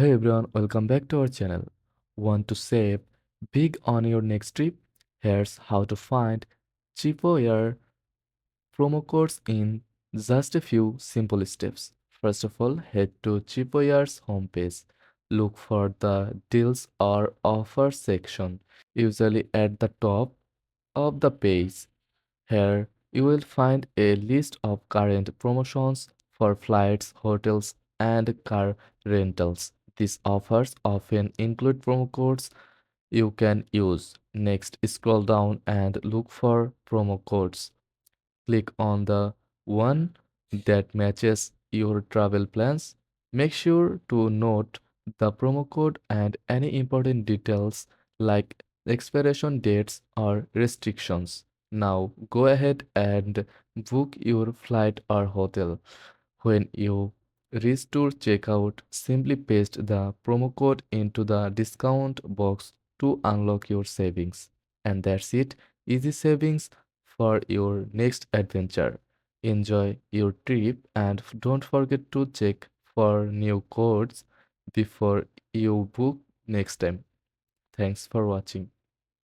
Hey everyone, welcome back to our channel. Want to save big on your next trip? Here's how to find Cheapoair promo codes in just a few simple steps. First of all, head to Cheapoair's homepage. Look for the deals or offers section, usually at the top of the page. Here, you will find a list of current promotions for flights, hotels, and car rentals. These offers often include promo codes you can use. Next, scroll down and look for promo codes. Click on the one that matches your travel plans. Make sure to note the promo code and any important details like expiration dates or restrictions. Now go ahead and book your flight or hotel. When you reach to checkout, simply paste the promo code into the discount box to unlock your savings. And that's it. Easy savings for your next adventure. Enjoy your trip and don't forget to check for new codes before you book next time. Thanks for watching.